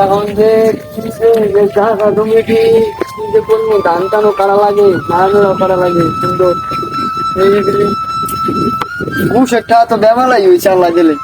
এখন যে জায়গা জমি কি যে করবো, ধান টানও করা লাগে, নারায়ণও করা লাগে সুন্দর। এইগুলি ঘুষেরটা তো বেমালাই হয়েছে আল্লাহ দিলে।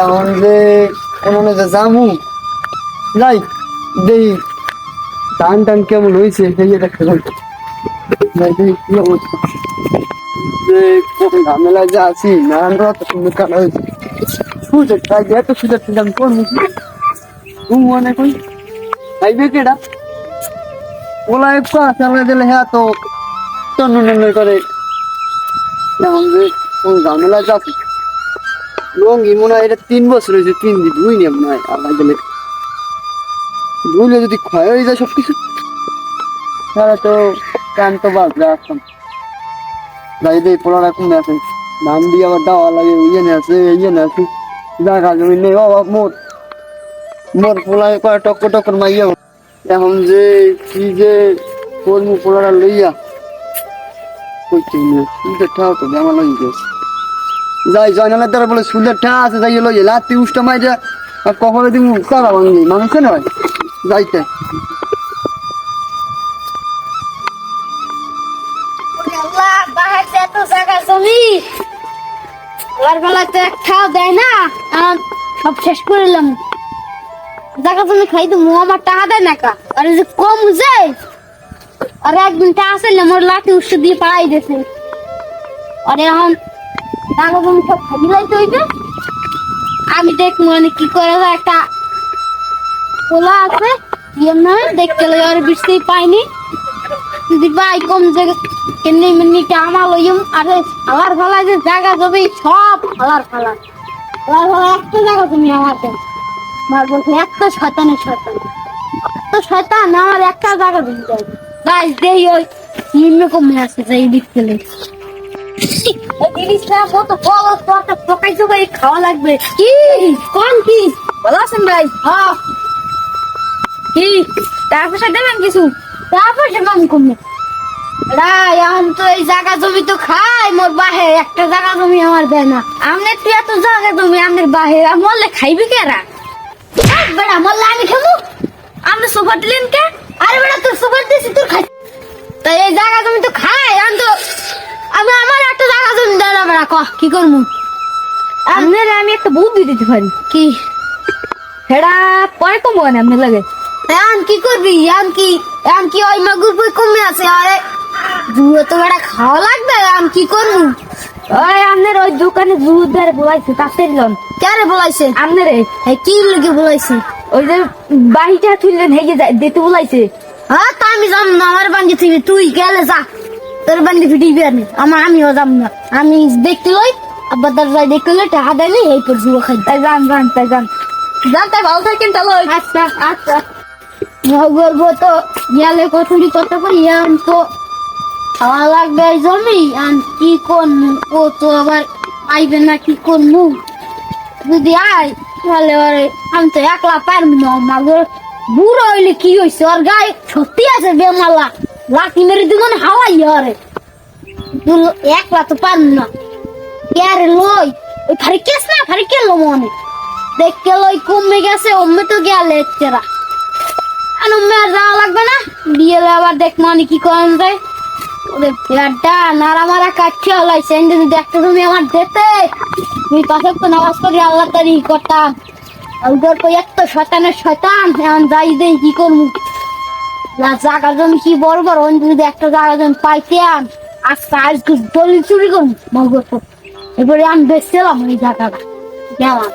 এখন যে কোনো যে জামু যাই দেখি ধান টান কেমন হয়েছে সেই দেখতে যাই দেখি কি অবস্থা। যে কোন ঝামেলায় যে আছি, নারায়ণরা তো সুন্দর কাটা হয়েছে। সুযোগ তাই এত সুযোগ আমি করবো মনে করি খাইবে কেটা ওলা একটু চালা দিলে হ্যাঁ তো টন্ন করে। এখন যে কোন ঝামেলায় যাচ্ছি লঙ্গি মনে হয় এটা 3 বছর হয়েছে, 3 দিন ধুই নিয়ে মনে হয় আল্লাহ দিলে। ধুইলে যদি ক্ষয় হয়ে যায় সবকিছু তাহলে তো কান তো বাজবে। আসতাম যাই দিয়ে পোড়াটা কমে আছে, ধান দিয়ে আবার দেওয়া লাগে, ইয়ে আছে ইয়ে আছে, জায়গা জমি নেই অভাব মোট মোর পোলায় কয় টক্কর মাইয়া। এখন যে কি যে কর্ম পোলারা লইয়া করছি সুদের ঠাও তো বেমা লই গেছে। যাই জয়নালের দ্বারা বলে সুদের ঠা আছে, যাই লই লাতি উষ্টা মাইটা আর কখনো দিন করা ভাঙি মানুষ নয় যাইতে। সব শেষ করলাম, জায়গা জমি খাই তো আমার টাকা দেয় না কা, আর যে কম যায় আর একদিন টাকা আসলে মোর লাঠি উৎস দিয়ে পাড়াই দিয়েছে। আর এখন জায়গা জমি সব খাই লাইতে হইবে। আমি দেখ মানে কি করে একটা পোলা আছে দেখতে আর বৃষ্টি পাইনি, যদি পাই কম জায়গা কেমনি মেমনি আমার লইম। আরে ফালার ফালা যে জায়গা জমি সব ফালার ফালা একটা জায়গা তুমি আমার মার বলছে একটা শয়তানের শয়তান, এত শয়তান আমার একটা জায়গা জমি যাই গাছ দেই ওই নিম্নে কমে আসে যাই দেখতে জিনিসটা কত বড় তো একটা পকাই চোখাই খাওয়া লাগবে। কি কোন কি ভালো আছেন ভাই? হ্যাঁ কি টাকা পয়সা দেবেন কিছু? টাকা পয়সা আমি কমে এখন তো এই জায়গা জমি তো খাই মোর বাহে, একটা জায়গা জমি আমার দেয় না। আমনের তুই এত জায়গা জমি আমনের বাহে মরলে খাইবি কেরা? বেড়া মরলে আমি খাবো? আপনি সুপার দিলেন কে? আরে বেড়া তোর সুপার দিয়েছি তোর খাই, তাই এই জায়গা জমি তো খাই। আমি আমার একটা জায়গা জমি দেয় না বেড়া, কহ কি করবো? আপনার আমি একটা বুদ্ধি দিতে পারি। কি সেটা পরে কমবো না আপনার লাগে। এখন কি করবি? এখন কি ওই মাগুর বই কমে আছে? আরে জুয়ো তো বেড়া খাওয়া লাগবে, এখন কি করবো? ওই আপনার ওই দোকানে জুয়ো ধরে বলাইছে তাতে লন কেন বলাইছে? আপনার কি লোকে বলাইছে? ওই যে বাড়িটা তুললেন হেগে দিতে বলাইছে। হ্যাঁ তা আমি যাম না, আমার বান্ডি থেকে তুই গেলে যা, তোর বান্ডি ফিটিবি আর আমিও যাম না। আমি দেখতে লই আব্বা দাদাই দেখতে লই টাকা দেয়নি এই পর জুয়ো খাই। তাই যান তাই ভালো থাকেন তাহলে। আচ্ছা আচ্ছা বলবো তো গেলে কচুরি কত করে ইয়ান তো খাওয়া লাগবে এই জমি। আর কি করবো ও তো আবার আইবে না, কি করবো? যদি আয় তাহলে আমি তো একলা পারবো না। মাগো বুড়ো হইলে কি হয়েছে, ওর গায়ে সত্যি আছে বেমালা, লাঠি মেরে দিব না হাওয়াই হরে, একলা তো পারবো না। কে লই ওই ফারি কেস না ফারি কেলো মনে দেখতে লই কমে গেছে অম্মে তো গেলে চেরা আর যাওয়া লাগবে না। বিয়ে আবার দেখ মানে কি করেন যায় ওরে পেয়ারটা নাড়ামারা কাটছে হলাইছে। যদি দেখতে তুমি আমার যেতে তুমি পাশে তো নামাজ করি আল্লাহ তারি করতাম। ওদের তো এত শয়তানের শয়তান, এখন যাই দেই কি করবো? জায়গা জমি কি বড় বড় যদি একটা জায়গা জমি পাইতাম আজকে দলিল চুরি করবো মগর। এবারে আমি বেচছিলাম ওই জায়গাটা, গেলাম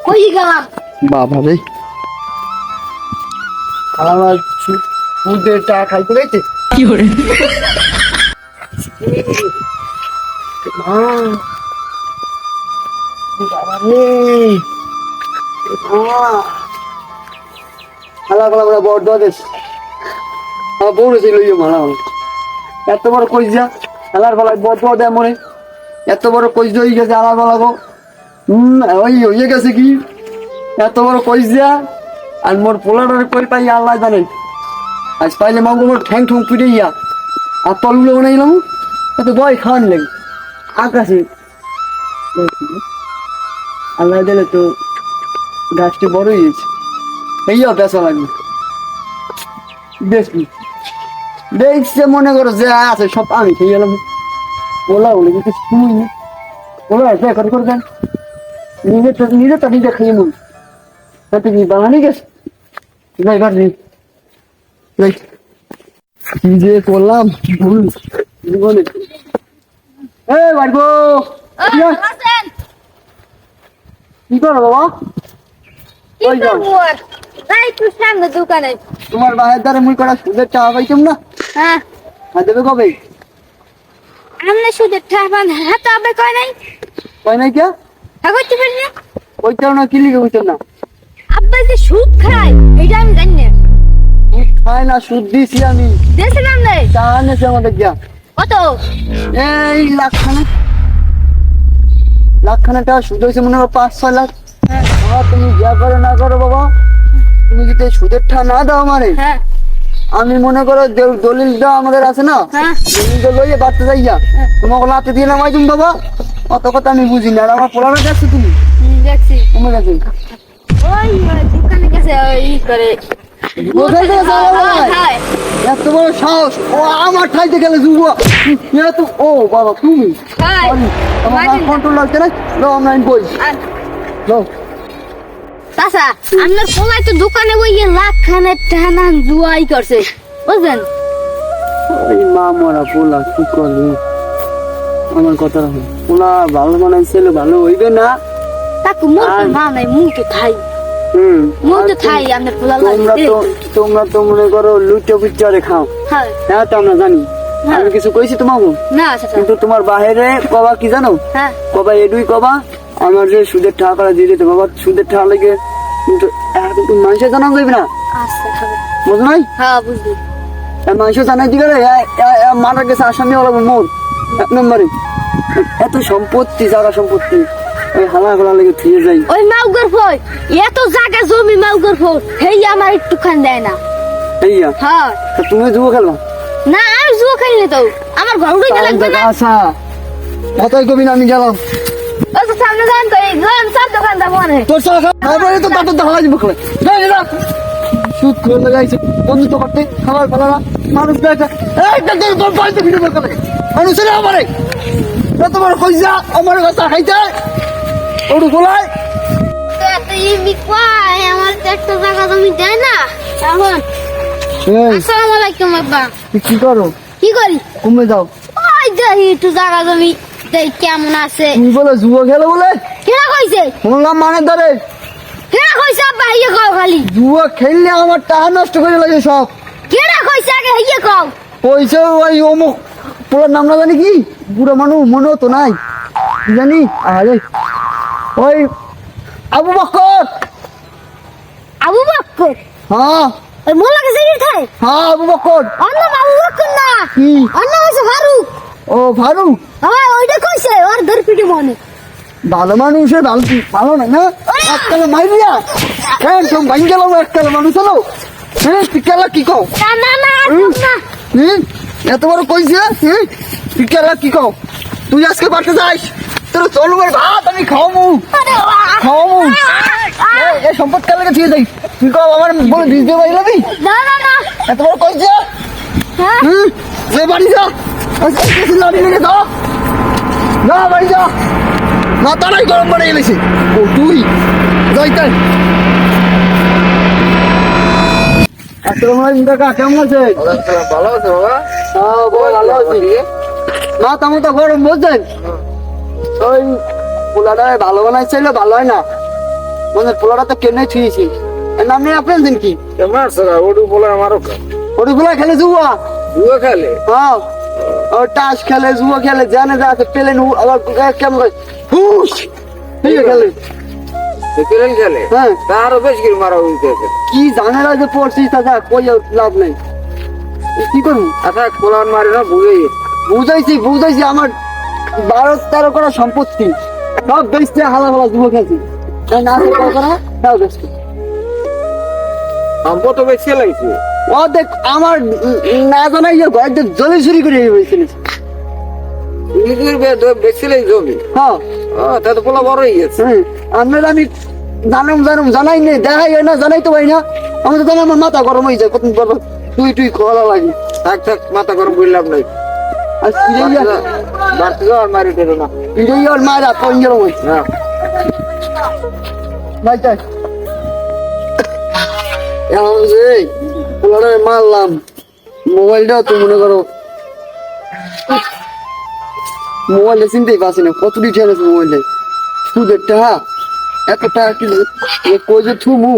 কই গেলাম বাবা রে আমার সুদের টাকা খাইতে গেছে কি করে। বাবা রে খালা খালা করে বড় দেশ আমার বউ ছিল মারা এত বড় কইস যা খেলার ফলায় বড় দেয় মনে এত বড় কইস হয়ে গেছে আলার বলা গো। ওই হয়ে গেছে কি এত বড় কইস যা আর মোর পোলার কই পাই আল্লাহ জানে। আজ পাইলে মাগো মোর ঠ্যাং ঠুং পিটে ইয়া আর তলগুলো বানাইলাম এত বয় খাওয়ান লাগে আকাশে। আল্লাহ দিলে তো গাছটি বড় হয়েছে, এইয়া বেচা লাগবে বেশি দেখছে মনে করো যে আছে সব আমি খেয়ে গেলাম বলা বলে কিন্তু শুনুই নি বলো করে করে দেন নিজেরটা নিজে খেয়ে মন তাতে কি বাঙালি গেছে যাই পারবি কি যে করলাম ভুল জীবনে এ বাড়বো কি করো বাবা ওই যাও দোকানে তোমার বাহের দ্বারা মুই করা সুদের টাকা পাইতাম না হ্যাঁ আর দেবে কবে আমরা সুদের ঠাপান হ্যাঁ তো আবে কয় নাই কয় নাই কে হ্যাঁ করতে পারি না ওইটাও না কি লিখে বুঝতাম না আব্বা যে সুদ খায় এটা আমি জানি না সুদ খায় না সুদ দিছি আমি দিয়েছিলাম না টাকা নেছে আমাদের গিয়া কত এই লাখখানা টাকা সুদ হয়েছে মনে হয় 5-6 লাখ বাবা তুমি যা করো না করো বাবা তুমি যদি এই সুদের টাকা না দাও আমারে হ্যাঁ আমি মনে করো দলিলটা আমাদের আছে না হ্যাঁ দলিলটা লইয়ে বাড়তে যাইয়া তোমাকে লাতে দিয়ে নামাই তুমি বাবা অত কথা আমি বুঝি না আর আমার পোলাটা দেখছো তুমি দেখছি তোমার কাছে ওই দোকানে গেছে ওই করে কোথায় গেছে বাবা? হ্যাঁ এত বড় সাহস ও আমার ঠাইতে গেলে যুব ও বাবা তুমি হ্যাঁ আমার কন্ট্রোল লাগছে না লো আমরা বই লো চাচা আপনার পোলাই তো দোকানে ওই লাখ খানের টানা জুয়াই করছে বুঝলেন ওই মা মরা পোলা কি করবি আমার কথা রাখো পোলা ভালো বানাইছিল ভালো হইবে না তাকে মুখ মা নাই মুখ খাই মুখ তো খাই আপনার পোলা তোমরা তো মনে করো লুচো পিচারে খাও হ্যাঁ হ্যাঁ তো আমরা জানি হ্যাঁ। আমি কিছু কইছি তোমাকে না চাচা কিন্তু তোমার বাহিরে কবা কি জানো হ্যাঁ কবা এডুই কবা আমার যে সুদের টাকা দিয়ে দিতে বাবা সুদের টাকা লেগে কিন্তু কিন্তু মানুষের জানা যাবে না আচ্ছা খাবে বুঝ নাই হ্যাঁ বুঝলি মানুষের জানাই দিকে মারা গেছে আসামি ওরা মোর 1 নম্বরে এত সম্পত্তি জায়গা সম্পত্তি ওই হালা গোলা লেগে থুয়ে যাই ওই মাউগর ফল এত জায়গা জমি মাউগর ফল হেই আমার একটু খান দেয় না এইয়া হ্যাঁ তা তুমি জুয়ো খেলবা না আমি জুয়া খেলি তো আমার ঘর উঠে লাগবে না আচ্ছা কতই কবি না আমি গেলাম ও তো সামনে যান তো এই গ্রাম সব দোকান দাম মনে তোর সাথে খাবার তো তাতে দেখা যাবে বকলে যাই না সুদ করে লাগাইছে বন্ধুত্ব করতে খাবার ফেলারা মানুষ দেখা এইটা তোর বাড়িতে ভিডিও বকলে মানুষের আমারে তোমার কইজা আমার কথা খাইতে ওড়ু গোলায় আমার একটা জায়গা জমি দেয় না এখন আসসালামু আলাইকুম আব্বা কি করো কি করি কমে যাও ওই দেখি একটু জায়গা জমি দেখ কেমন আছে তুমি বলে জুয়া খেলো বলে কেনা কইছে শুনলাম মানে ধরে কেনা কইছে আব্বা ইয়ে কও খালি জুয়া খেললে আমার টাকা নষ্ট করে লাগে সব কেনা কইছে আগে ইয়ে কও পয়সা ওই অমুক পুরো নাম না জানি কি বুড়ো মানুষ মনে তো নাই কি জানি আরে ওই আবু বকর আবু বক্কর হ্যাঁ ওই মোলা কাছে গিয়ে হ্যাঁ আবু বকর অন্য আবু বক্কর না কি অন্য হইছে ফারুক ও ফারুক হ্যাঁ ওইটা কইছে ওর ধরপিটি মনে ভালো মানুষের ভালো ভালো না না এককালে মাইরিয়া হ্যাঁ সব ভাঙ গেল এককালে মানুষ হলো হ্যাঁ টিকালা কি কও না না না না এত বড় কইছে হ্যাঁ টিকালা কি কও তুই আজকে বাড়তে যাস তোর চলু ভাত আমি খাওয়াবো আরে বাবা খাওয়াবো এই সম্পদ কাল থেকে ঠিক যাই তুই কও আমার বলে দিস দে ভাই লাগি না না না এত বড় কইছে হ্যাঁ যে বাড়ি যা আজকে কিছু লাড়ি লেগে যা না বাড়ি যা না তারাই গরম বাড়ে গেলেছে ও তুই যাইতে আসসালামু আলাইকুম কাকা কেমন আছে ভালো আছে বাবা হ্যাঁ ভালো আছি না তেমন তো গরম বুঝছেন ওই পোলাটা ভালো বানাইছিল ভালো হয় না মানে পোলাটা তো কেনে ছুঁয়েছি এর নাম নেই আপনার দিন কি কেমন আছে ওটু বলে আমারও ওটি পোলা খেলে জুয়া জুয়া খেলে হ্যাঁ ও টাস খেলে জুয়া খেলে জানে যা আছে পেলেন আবার কেমন করে হুশ ঠিক খেলে পেলেন খেলে হ্যাঁ তারও বেশ করে মারা হইতে কি জানে না যে পড়ছিস দাদা কই লাভ নেই কি করবো আচ্ছা কোলান মারে না বুঝে বুঝাইছি আমার 12-13 করা সম্পত্তি সব বেচতে হালা হালা যুব খেয়েছি না করা তাও বেচতে সম্পদ তো বেশি লাগছে ও দেখ আমার না জানাই যে ঘর জলে চুরি করে হয়েছিল বেশি লাগে জমি হ্যাঁ তা তো পোলা বড় হয়ে গেছে আপনার আমি জানাই নেই দেখাই না জানাই তো ভাই না আমি তো জানি আমার মাথা গরম হয়ে যায় কত বড় তুই খোলা লাগে থাক থাক মাথা গরম করলাম নাই আর বাড়তে যাও আর মারি দেবো না পিড়াই আর মারা কোন গেল ওই হ্যাঁ ভাই তাই এখন যে পোলারে মারলাম মোবাইলটাও তো মনে করো মোবাইলটা চিনতেই পারছি না কত ডিটেল আছে মোবাইলটা সুদের টাকা এত টাকা কি কই যে থুমু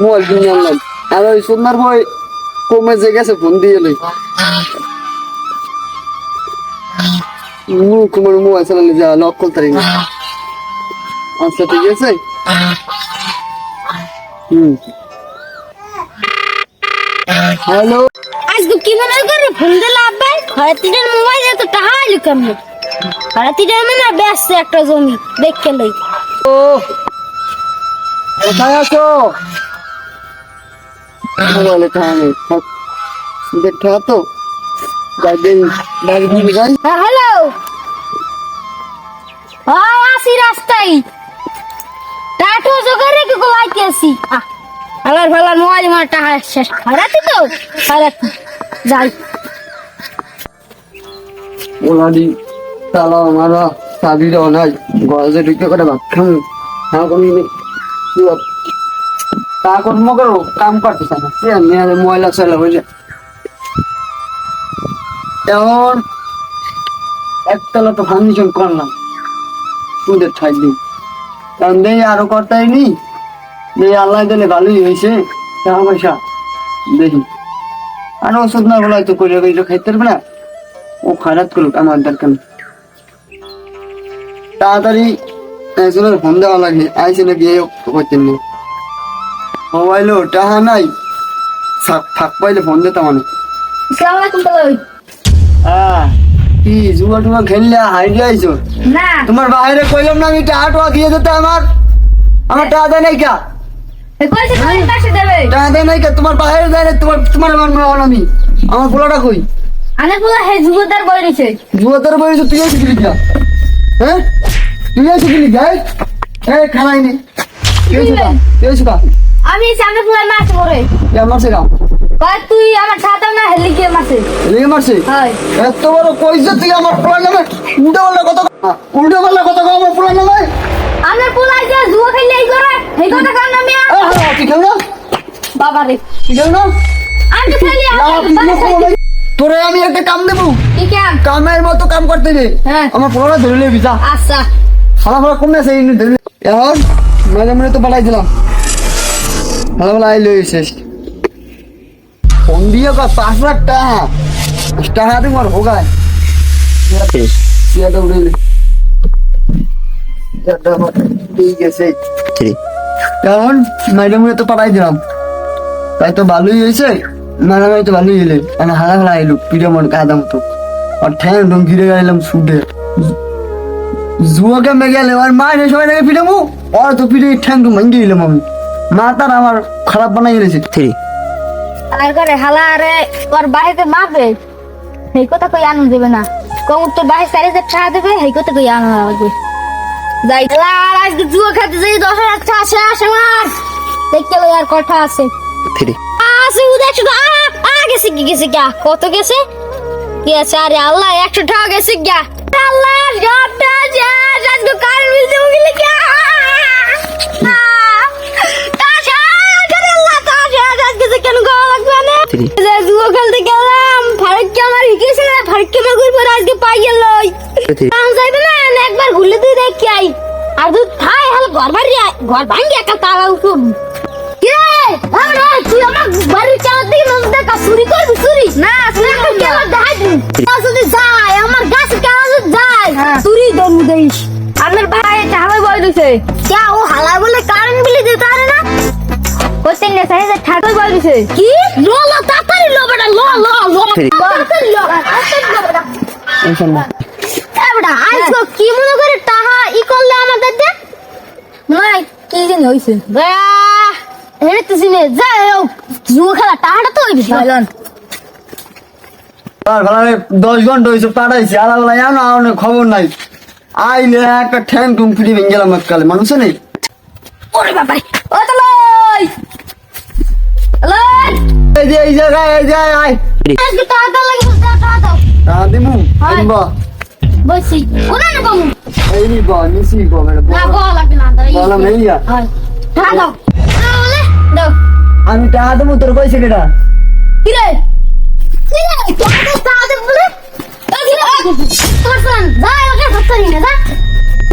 মোবাইল কিনে আনলাম আর ওই সোনার ভাই কমে যে গেছে ফোন দিয়ে লই কুমার মোবাইল চালালে যা লক করতে পারি না আচ্ছা ঠিক আছে হ্যালো আজকে কি মনে করে ফোন দিলে আব্বা খরাতিটার মোবাইলে তো টাকা আইলো কেমন খরাতিটার মানে ব্যস্ত একটা জমি দেখতে লই ও কোথায় আছো মোবাইলে টাকা নেই সুদের টাকা তো যাই দেই বাড়ি দিয়ে যাই হ্যাঁ হ্যালো হ্যাঁ আসি রাস্তায় টাটো জোগাড়ে কি গোলাইতে আসি আবার ভালো মোবাইল আমার টাকা শেষ খরাতি তো খরাতি যাই ওলাদি তালা মারা চাবিটাও নাই গলাতে ঢুকে করে ভাবতাম হ্যাঁ কমি তা কর্ম করো কাম করতেছে না সে মেয়ের ময়লা চলা হইলে এখন একতলা তো ফাংশন করলাম সুদের ঠাই দিই কারণ দেই আরো করতেই নি দেই আল্লাহ দিলে ভালোই হয়েছে টাকা পয়সা দেখি আর ওষুধ না বলাই তো করে খাইতে পারবে না ও খারাপ করুক আমার দরকার নেই। তাড়াতাড়ি একজনের ফোন দেওয়া লাগে আইসে নাকি এই করতেন না মোবাইলও টাকা নাই ফাঁক পাইলে ফোন দিতাম অনেক আসসালামু আলাইকুম বলাই কি জুয়া টুয়া খেললে হাইডে আইছো না তোমার বাইরে কইলাম না আমি টাকা টোয়া দিয়ে যেতে আমার টাকা দেয় নাই কা এই কইছে কোন পাশে দেবে টাকা দেয় নাই কা তোমার বাইরে দেয় নাই তোমার আমার মনে আমি আমার পোলাটা কই আনে পুরো হে যুবদার বই নিছে জুয়া তোর বয়স তুই এসে গেলি কা হ্যাঁ তুই এসে গেলি গাই এই খানাই নি কে এসে কা আমি সামনে পুরো মাছ পড়ে কে মারছে কা কয় তুই আমার ছাতা না হেলি কে মাছে লেগে মারছে হয় এত বড় কইছে তুই আমার পোলা নামে উল্টো বললে কত আমার পোলা নামে আমার পুলাই যে জুয়া খেলে এই করে এই কথা কার নামে তুই কেউ না বাবা রে তুই কেউ না আমি তো খালি তোরে আমি একটা কাম দেবো কি কাম কামের মতো কাম করতে দে হ্যাঁ আমার পোলাটা ধরে নিবি যা আচ্ছা হালা কমে আছে ধরে এখন মাঝে মাঝে তো পাঠাই দিলাম হালা আইলো শেষ ফোন দিয়ে 5 লাখ টাকা তোমার হোগায় উড়ে ঠিক আছে এখন ম্যাডাম তো পাঠাই দিলাম তাই তো ভালোই হয়েছে ম্যাডাম তো ভালোই এলে মানে হালা এলো পিঠে মন কাদা মতো আর ঠ্যাং ঢং ঘিরে গেলাম শুটে জুয়াকে মে গেলে আর মা এসে সবাই পিঠে মু আর তো পিঠে ঠ্যাং ঢং ভেঙে গেলাম আমি মা তার আমার খারাপ বানাই গেছে আর করে হালা আরে তোর বাড়িতে মারবে এই কথা কই আনন্দ দেবে না কম তোর বাড়ি সারি যে টাকা দেবে এই কথা কই আনন্দ লাগবে যাই আর আজকে জুয়া খেতে যাই 10,000 টাকা শেষ আমার দেখতে লই আর কথা আছে আছে উদয় শুধু গেছে কি গেছে গা কত গেছে কি আছে আরে আল্লাহ 100 টাকা গেছে গা আল্লাহ জবটা যা আজকে কারেন্ট বিল দেবো গেলে কি কেন গাওয়া লাগবে না জুয়া খেলতে গেলাম ফারুককে আমার হিকেছে না ফারুককে আমার ঘুরে পরে আজকে পাই গেল কাম যাইবে না একবার ঘুরলে তুই দেখি আই আর তুই থাই হাল ঘর ভাঙ্গি একটা তালা উঠুন কি রে তুই আমার বাড়ির চালার দিকে নজর দেখা চুরি করবি চুরি না চুরি করবি আমার দেখাই দিন যদি যায় আমার গাছের কাছে যায় চুরি দরু দেইস আমার ভাই এটা হালাই বই দিছে কে ও হালাই বলে কারেন্ট বিল দিতে পারে না কোশ্চেন নে সাইজ ঠাকুর বল দিছে কি লো লো তাড়াতাড়ি লো বেটা লো লো লো তাড়াতাড়ি লো বেটা ইনশাআল্লাহ এবড়া আইছো কি মনে করে টাকা ই করলে আমাদের দে নাই কি জানি হইছে বা এনে তো সিনে যাও জুয়া খেলা টাকাটা তো হইবে বলন আর ভালো 10 ঘন্টা হইছে পাঠাইছি আলাদা জানো আর খবর নাই আইলে একটা ঠ্যাং টুং ফ্রি ভেঙে গেলাম কালে মানুষ নেই ওরে বাবা ও তালাই তালাই এই জায়গায় আয় আজকে টাকা লাগবে টাকা দাও দিমু হয়। আইবা বসি ওনা না বাবু এই নিবা নিছি গো না ম্যাডাম বল লাগবে না দাও বলা মেইয়া হয় টাকা দাও বলে দাও আমি টাকা দেবো তোর কইছে কেডা কি রে টাকা দে বলে তোর ফোন যাই ওকে ফসনি না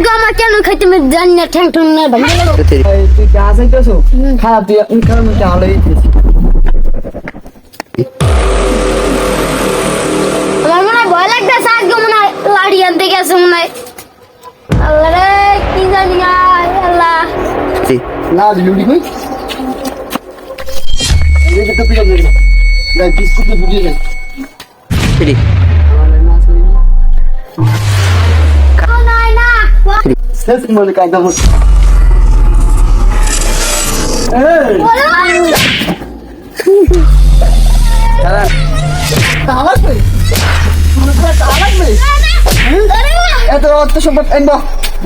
যা আমার কেন খাইতে মে জানি না ঠ্যাং ঠ্যাং না ভাঙে গেল এই তুই টাকা চাইতেছো খারাপ তুই আমি খারাপ মধ্যে আলোই দিয়েছি আমার মনে হয় ভয় লাগতেছে আজকে মনে হয় লাড়ি আনতে গেছে মনে হয় আল্লাহ রে কি জানি না আল্লাহ না লুড়ি কই এই তো পিলা গেল গাই বিস্কুট তো বুঝিয়ে যায় ও নাই না শেষ মনে কায়দা হচ্ছে এই তালা কই তালা কই এত অর্থ সম্পদ আনবা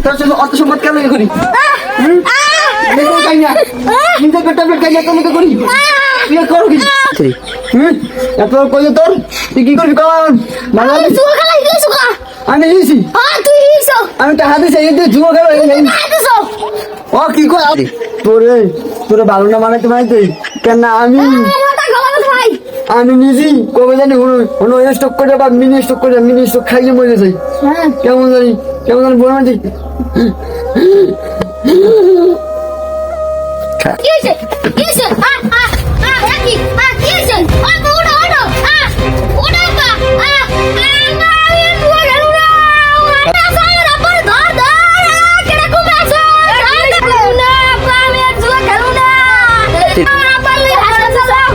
তোর জন্য অর্থ সম্পদ কেন করি নিজে কাইনা নিজে ট্যাবলেট কাইনা কেন করি তুই করো কি এত কই তোর তুই কি করবি কর মালা তুই খালাই দিছো কা আমি দিছি তুই দিছো আমি টাকা দিছি এই জুয়া খেলো দিছো ও কি কর তোরে ভালো না মানাইতে কেন আমি ওটা গলা ভাই আমি নিজেই কবে জানি হলো স্টক করে বা মিনি স্টক খাইলে মরে যাই হ্যাঁ কেমন জানি বলবেন ঠিক কি হইছে কি হইছে কি কি হইছে ওটো ওটো ওটা বা না আমি দুয়া গেল না ওটা সারা পর ধর ধর কেডা কুমাছে না আমি দুয়া গেল না পারলে হাসা যাও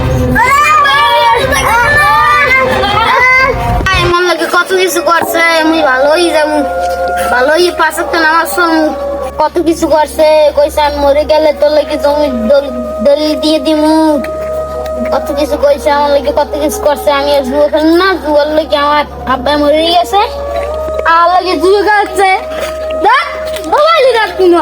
আমার লাগে কত কিছু করছে আমি ভালোই যাবো ভালোই পাশে নামাজ কত কিছু করছে কইছে আমি মরে গেলে তোর লাগে জমি দলিল দিয়ে দিমু কত কিছু কইছে আমার লাগে কত কিছু করছে আমি আর জুয়া খেলি না জুয়ার লাগে আমার আব্বা মরে গেছে আমার লাগে জুয়া খেলছে দেখ মোবাইল রাখবি না